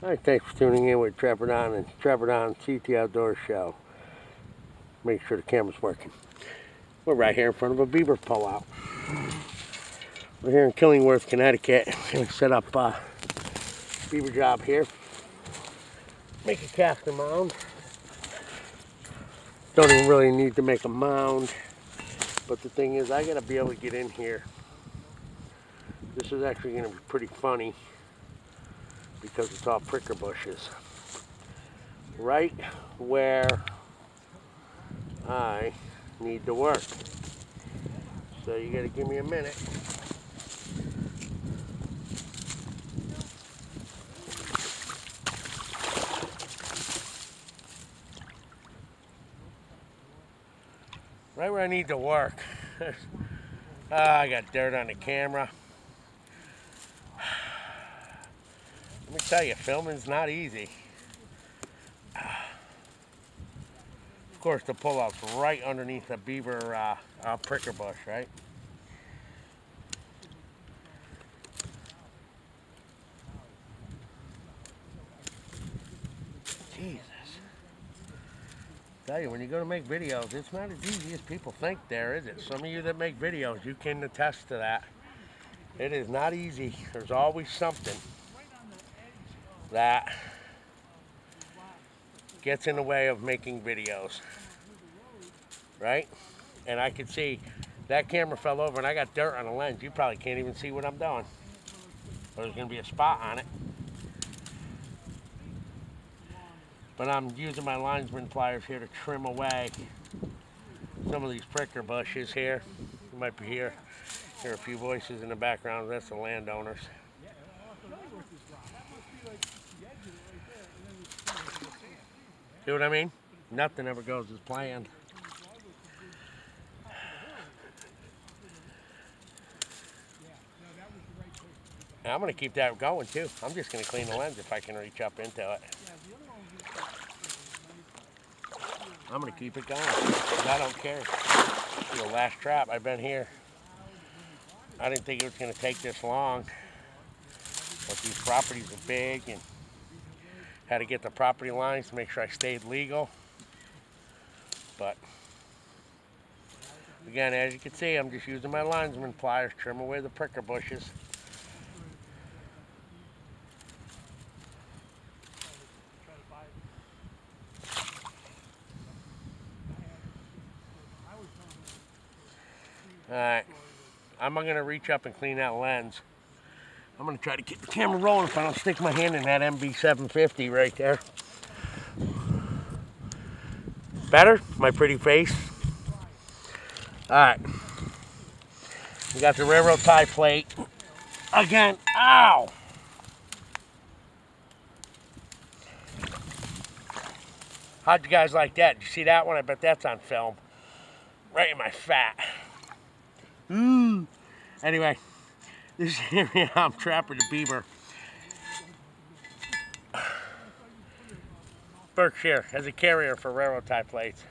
All right, thanks for tuning in with Trevor Don and Trevor Don CT Outdoor Show. Make sure the camera's working. We're right here in front of a beaver pullout. We're here in Killingworth, Connecticut. We're gonna set up a beaver job here. Make a castor mound. Don't even really need to make a mound, but the thing is, I gotta be able to get in here. This is actually gonna be pretty funny because it's all pricker bushes. Right where I need to work. So you gotta give me a minute. Right where I need to work. I got dirt on the camera. Let me tell you, filming's not easy. Of course, the pullout's right underneath the beaver pricker bush, right? Jesus. Tell you, when you go to make videos, it's not as easy as people think there, is it? Some of you that make videos, you can attest to that. It is not easy. There's always something that gets in the way of making videos, right? And I could see that camera fell over and I got dirt on the lens. You probably can't even see what I'm doing. There's gonna be a spot on it. But I'm using my linesman pliers here to trim away some of these pricker bushes here. You might be hear a few voices in the background. That's the landowners. See what I mean? Nothing ever goes as planned. And I'm going to keep that going too. I'm just going to clean the lens if I can reach up into it. I'm going to keep it going because I don't care. It's the last trap. I've been here. I didn't think it was going to take this long. But these properties are big and had to get the property lines to make sure I stayed legal. But again, as you can see, I'm just using my linesman pliers, trim away the pricker bushes. Alright, I'm going to reach up and clean that lens. I'm going to try to get the camera rolling if I don't stick my hand in that MB750 right there. Better? My pretty face? Alright. We got the railroad tie plate. Again, ow! How'd you guys like that? Did you see that one? I bet that's on film. Right in my fat. Anyway, this area I'm trapping the beaver. Berkshire as a carrier for railroad tie plates.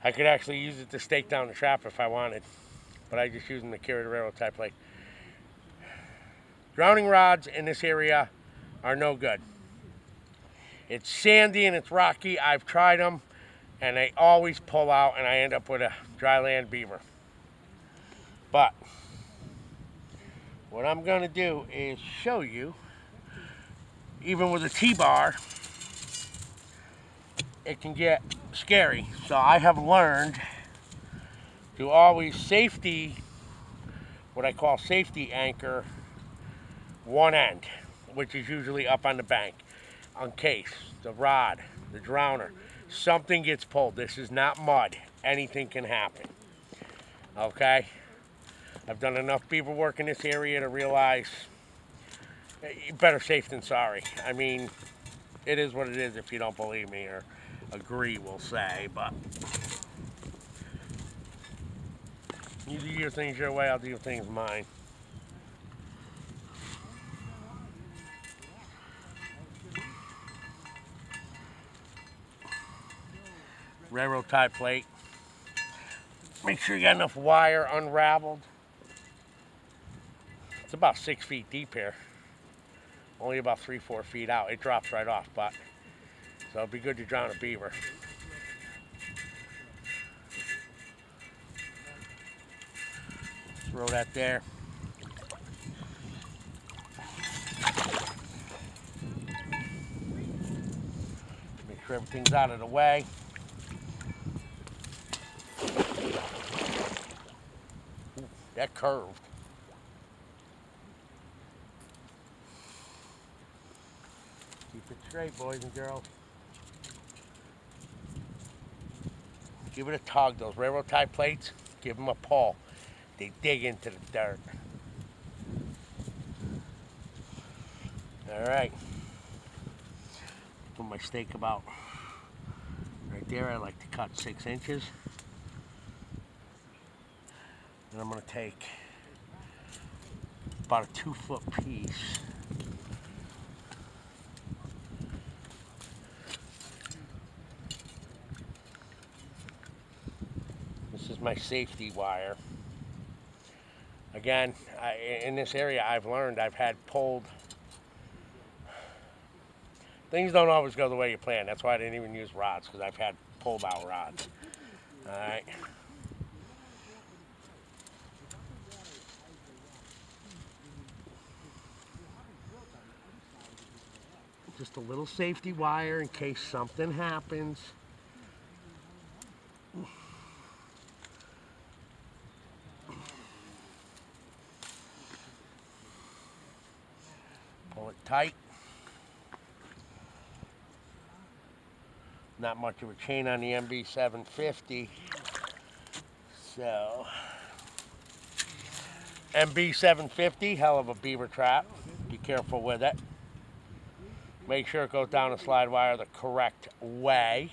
I could actually use it to stake down the trap if I wanted, but I just use them to carry the railroad tie plate. Drowning rods in this area are no good. It's sandy and it's rocky. I've tried them and they always pull out and I end up with a dry land beaver. But what I'm going to do is show you, even with a T-bar, it can get scary. So I have learned to always what I call safety anchor one end, which is usually up on the bank, in case the rod, the drowner, something gets pulled. This is not mud. Anything can happen. Okay? I've done enough beaver work in this area to realize better safe than sorry. I mean, it is what it is if you don't believe me or agree, we'll say, but you do your things your way, I'll do things mine. Railroad tie plate. Make sure you got enough wire unraveled. It's about 6 feet deep here. only about 3-4 feet out. It drops right off, but so it'd be good to drown a beaver. Throw that there. Make sure everything's out of the way. Ooh, that curved. Keep it straight, boys and girls. Give it a tug. Those railroad tie plates, give them a pull. They dig into the dirt. All right. Put my steak about right there. I like to cut 6 inches. And I'm going to take about a 2-foot piece. This is my safety wire. Again, in this area I've learned I've had pulled. Things don't always go the way you plan. That's why I didn't even use rods, because I've had pulled out rods. All right. Just a little safety wire in case something happens. Pull it tight. Not much of a chain on the MB 750. So, MB 750, hell of a beaver trap. Be careful with it. Make sure it goes down the slide wire the correct way.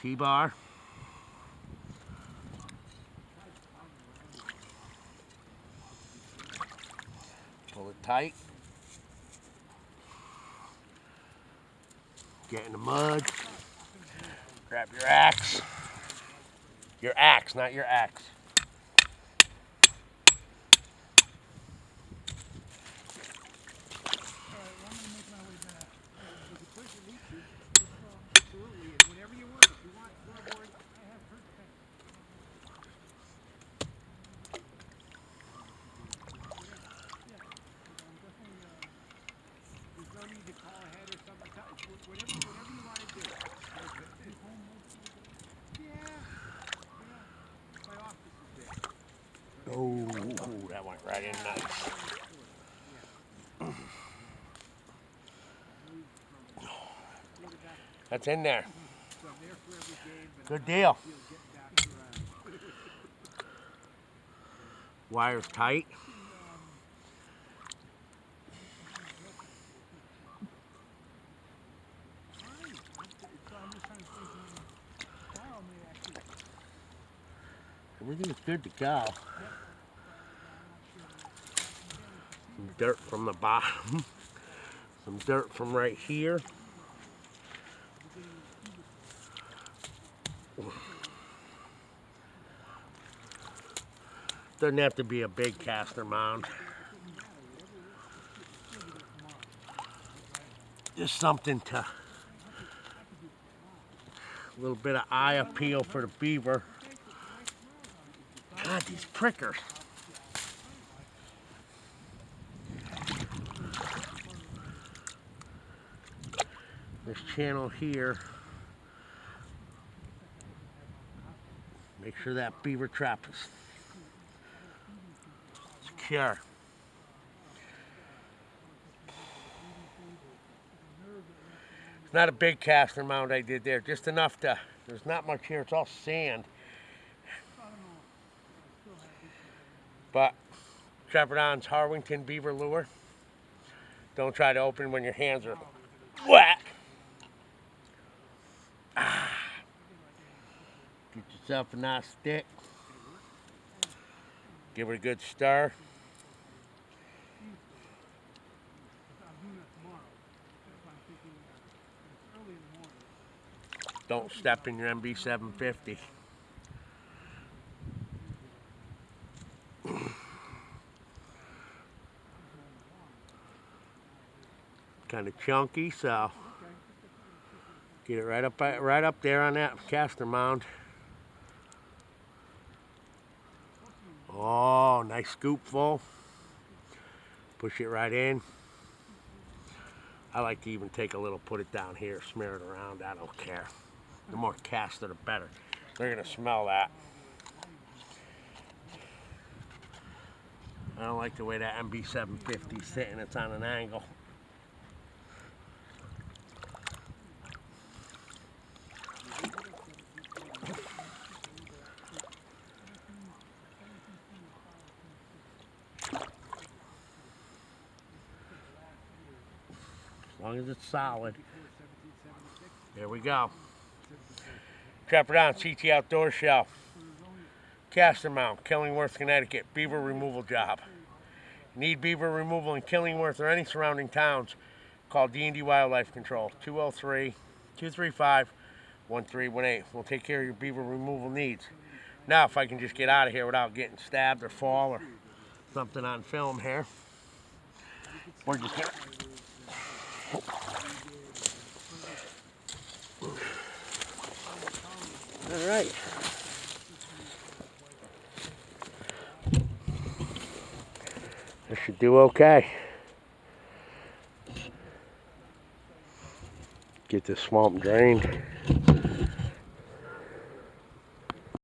T-bar. Pull it tight. Get in the mud. Grab your axe. Your axe, not your axe. Oh, that went right in nice. That's in there. Good deal. Wire's tight. Everything is good to go. Some dirt from the bottom. Some dirt from right here. Doesn't have to be a big castor mound. Just something to, a little bit of eye appeal for the beaver. God, these prickers. This channel here. Make sure that beaver trap is secure. It's not a big castor mound I did there, just enough to, there's not much here, it's all sand. But Trevor Don's Harwington beaver lure. Don't try to open when your hands are wet. Get yourself a nice stick. Give it a good stir. Don't step in your MB 750. Kind of chunky, so get it right up there on that castor mound. Oh, nice scoopful. Push it right in. I like to even take a little, put it down here, smear it around. I don't care. The more castor, the better. They're gonna smell that. I don't like the way that MB 750 is sitting. It's on an angle. As long as it's solid. There we go. Trapper Down CT Outdoor Show. Castor Mound, Killingworth, Connecticut. Beaver removal job. Need beaver removal in Killingworth or any surrounding towns? Call D&D Wildlife Control, 203-235-1318. We'll take care of your beaver removal needs. Now, if I can just get out of here without getting stabbed or fall or something on film here, we're just gonna... All right. This should do okay. Get this swamp drained.